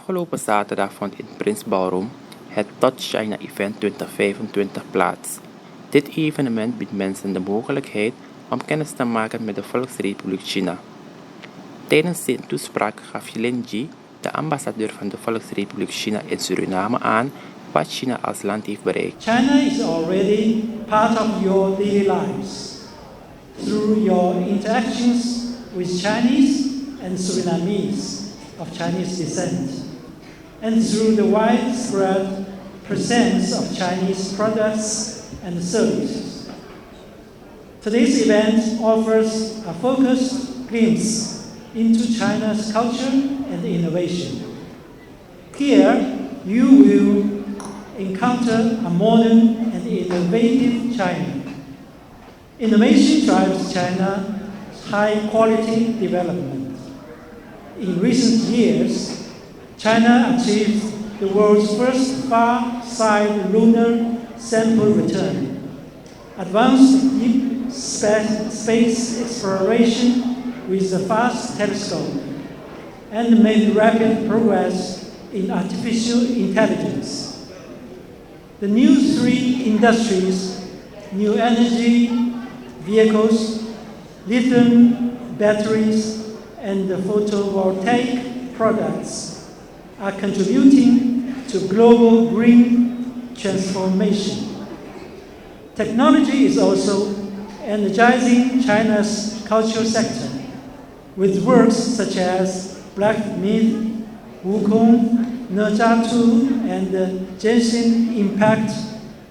Afgelopen zaterdag vond in Prins Ballroom het Touch China Event 2025 plaats. Dit evenement biedt mensen de mogelijkheid om kennis te maken met de Volksrepubliek China. Tijdens zijn toespraak gaf Lin Ji, de ambassadeur van de Volksrepubliek China in Suriname, aan wat China als land heeft bereikt. China is already part of your daily lives through your interactions with Chinese and Surinamese of Chinese descent, and through the widespread presence of Chinese products and services. Today's event offers a focused glimpse into China's culture and innovation. Here, you will encounter a modern and innovative China. Innovation drives China's high-quality development. In recent years, China achieved the world's first far-side lunar sample return, advanced deep space exploration with the FAST telescope, and made rapid progress in artificial intelligence. The new three industries, new energy, vehicles, lithium batteries, and the photovoltaic products, are contributing to global green transformation. Technology is also energizing China's cultural sector, with works such as Black Myth, Wukong, Nejatu, and Genshin Impact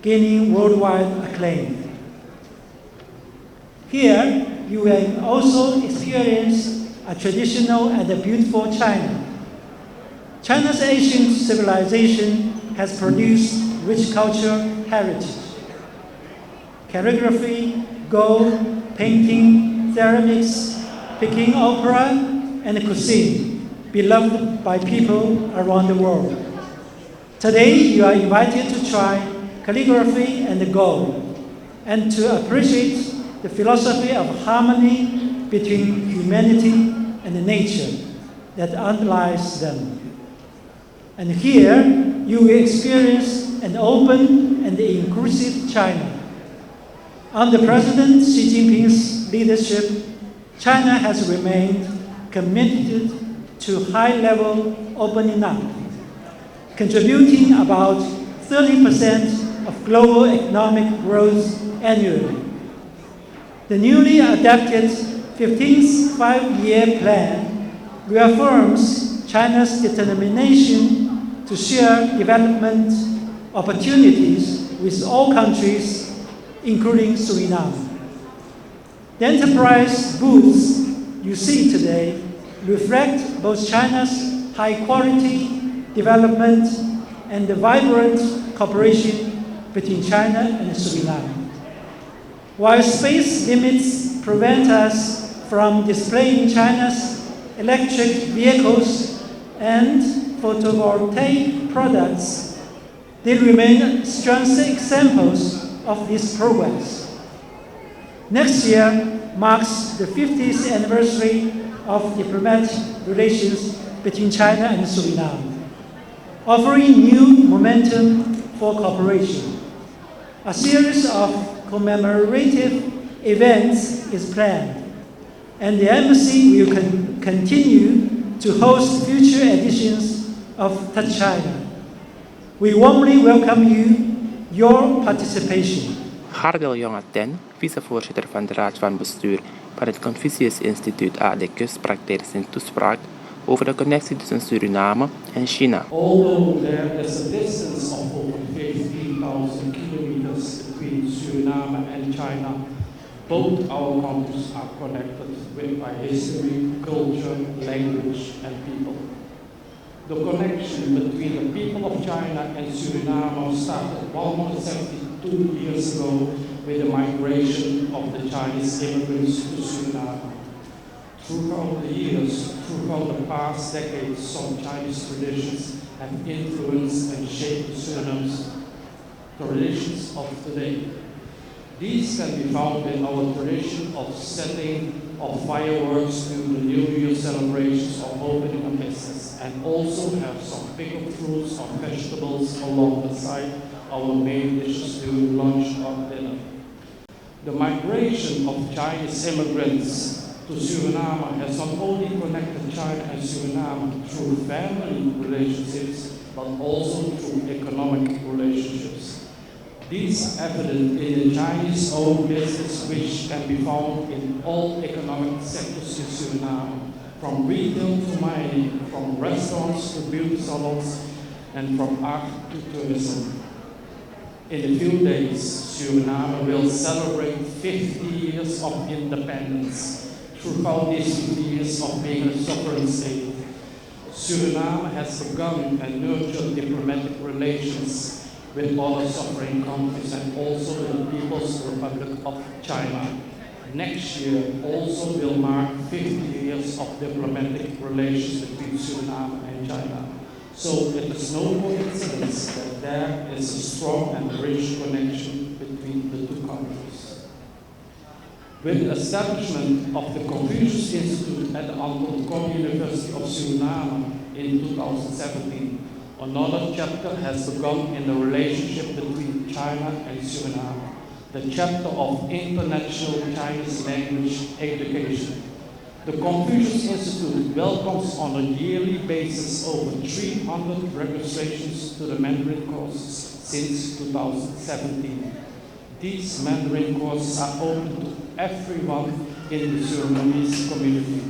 gaining worldwide acclaim. Here, you will also experience a traditional and a beautiful China. China's ancient civilization has produced rich cultural heritage. Calligraphy, gold, painting, ceramics, Peking opera, and cuisine, beloved by people around the world. Today, you are invited to try calligraphy and gold, and to appreciate the philosophy of harmony between humanity and nature that underlies them. And here, you will experience an open and inclusive China. Under President Xi Jinping's leadership, China has remained committed to high-level opening up, contributing about 30% of global economic growth annually. The newly adopted 15th Five-Year Plan reaffirms China's determination to share development opportunities with all countries, including Suriname. The enterprise booths you see today reflect both China's high-quality development and the vibrant cooperation between China and Suriname. While space limits prevent us from displaying China's electric vehicles and photovoltaic products, they remain strong examples of this progress. Next year marks the 50th anniversary of diplomatic relations between China and Suriname, offering new momentum for cooperation. A series of commemorative events is planned, and the embassy will continue to host future editions of Touch China. We warmly welcome your participation. Gardel Jonge-Ten, vicevoorzitter van de Raad van Bestuur van het Confucius Instituut ADQ, sprak tijdens zijn toespraak over de connectie tussen Suriname en China. Although there is a distance of over 15,000 kilometers between Suriname and China, both our countries are connected by history, culture, language, and people. The connection between the people of China and Suriname started 172 years ago with the migration of the Chinese immigrants to Suriname. Throughout the years, throughout the past decades, some Chinese traditions have influenced and shaped Suriname's traditions of today. These can be found in our tradition of setting of fireworks to the New Year celebrations or opening a business and also have some pickled fruits or vegetables along the side, our main dishes during lunch or dinner. The migration of Chinese immigrants to Suriname has not only connected China and Suriname through family relationships, but also through economic relationships. These are evident in the Chinese-owned business, which can be found in all economic sectors in Suriname, from retail to mining, from restaurants to beauty salons, and from art to tourism. In a few days, Suriname will celebrate 50 years of independence. Throughout these 50 years of being a sovereign state, Suriname has begun and nurtured diplomatic relations with other sovereign countries and also the People's Republic of China. Next year also will mark 50 years of diplomatic relations between Suriname and China. So it is no coincidence that there is a strong and rich connection between the two countries. With the establishment of the Confucius Institute at the Anton University of Suriname in 2017, another chapter has begun in the relationship between China and Suriname, the chapter of international Chinese language education. The Confucius Institute welcomes on a yearly basis over 300 registrations to the Mandarin courses since 2017. These Mandarin courses are open to everyone in the Surinamese community.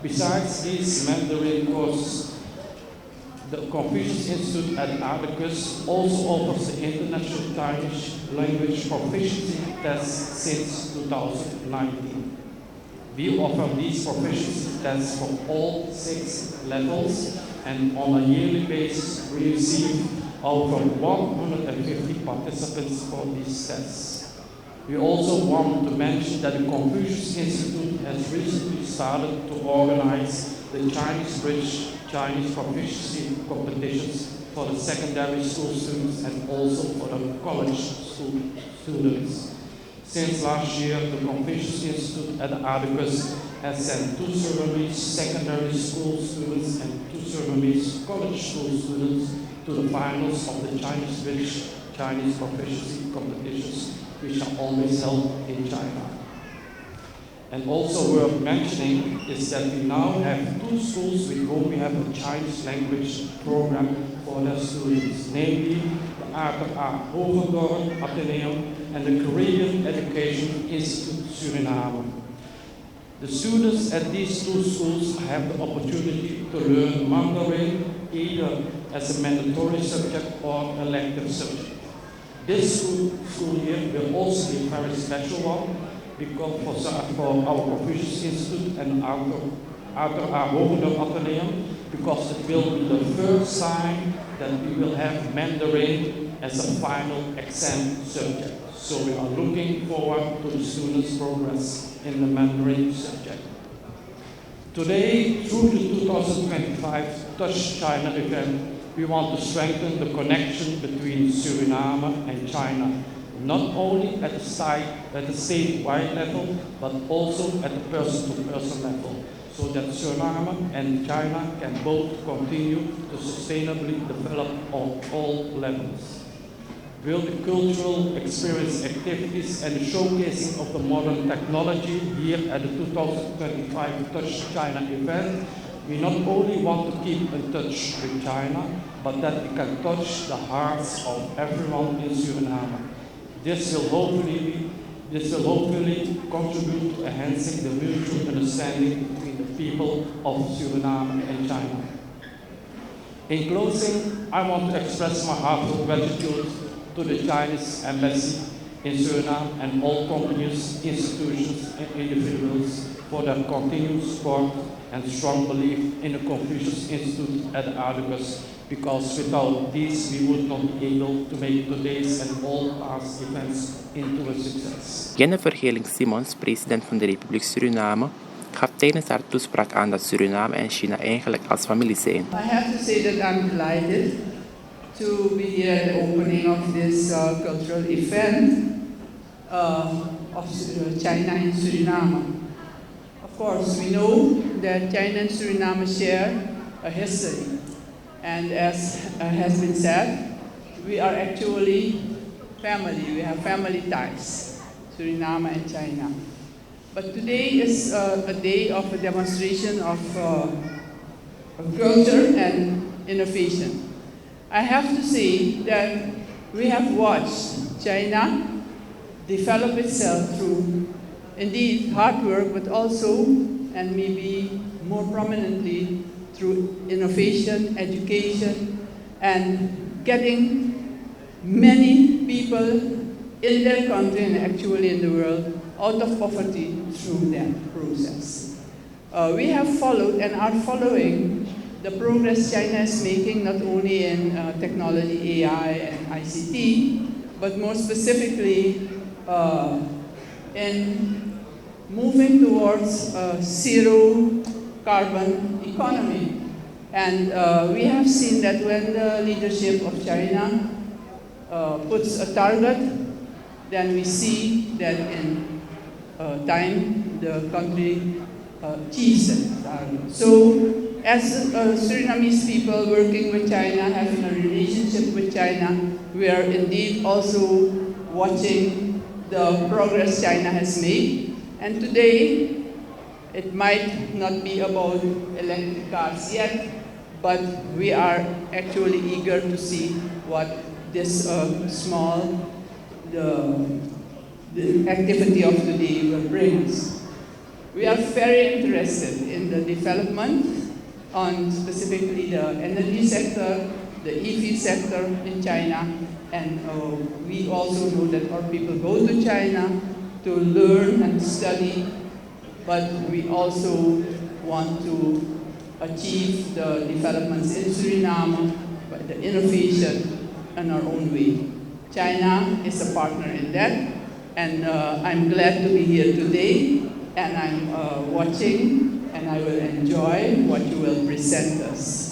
Besides these Mandarin courses, the Confucius Institute at Ardicus also offers the International Chinese Language Proficiency Test since 2019. We offer these proficiency tests for all 6 levels, and on a yearly basis we receive over 150 participants for these tests. We also want to mention that the Confucius Institute has recently started to organize the Chinese Bridge Chinese Proficiency competitions for the secondary school students and also for the college school students. Since last year, the Confucius Institute at Ardicus has sent 2 Surinamese secondary school students and 2 Surinamese college school students to the finals of the Chinese Bridge Chinese Proficiency competitions, which are always held in China. And also worth mentioning is that we now have 2 schools with whom we have a Chinese language program for their students, namely the Arthur A. Hogendorp Atheneum and the Korean Education Institute Suriname. The students at these 2 schools have the opportunity to learn Mandarin either as a mandatory subject or elective subject. This school year will also be a very special one because for our Confucius Institute and Arthur A. Hogendorp Atheneum, because it will be the first time that we will have Mandarin as a final exam subject. So we are looking forward to the students' progress in the Mandarin subject. Today, through the 2025 Touch China event, we want to strengthen the connection between Suriname and China, not only at the statewide level, but also at the person-to-person level, so that Suriname and China can both continue to sustainably develop on all levels. Will the cultural experience activities and the showcasing of the modern technology here at the 2025 Touch China event, we not only want to keep in touch with China, but that we can touch the hearts of everyone in Suriname. This will hopefully contribute to enhancing the mutual understanding between the people of Suriname and China. In closing, I want to express my heartfelt gratitude to the Chinese Embassy in Suriname and all companies, institutions, and individuals for their continued support and strong belief in the Confucius Institute at Ardicus, because without these we would not be able to make today's and all past events into a success. Jennifer Heling-Simons, president van de Republiek Suriname, gaf tijdens haar toespraak aan dat Suriname en China eigenlijk als familie zijn. I have to say that I'm delighted to be here at the opening of this cultural event of China and Suriname. Of course, we know that China and Suriname share a history. And as has been said, we are actually family. We have family ties, Suriname and China. But today is a day of a demonstration of culture and innovation. I have to say that we have watched China develop itself through indeed hard work, but also, and maybe more prominently, through innovation, education, and getting many people in their country and actually in the world out of poverty through that process. We have followed and are following the progress China is making not only in technology, AI, and ICT, but more specifically in moving towards a zero carbon economy. And we have seen that when the leadership of China puts a target, then we see that in time the country achieves that target. So as Surinamese people working with China, having a relationship with China, we are indeed also watching the progress China has made. And today, it might not be about electric cars yet, but we are actually eager to see what this the activity of today will bring us. We are very interested in the development on specifically the energy sector, the EV sector in China, and we also know that our people go to China to learn and study, but we also want to achieve the developments in Suriname by the innovation in our own way. China is a partner in that, and I'm glad to be here today, and I'm watching, and I will enjoy what you will present us.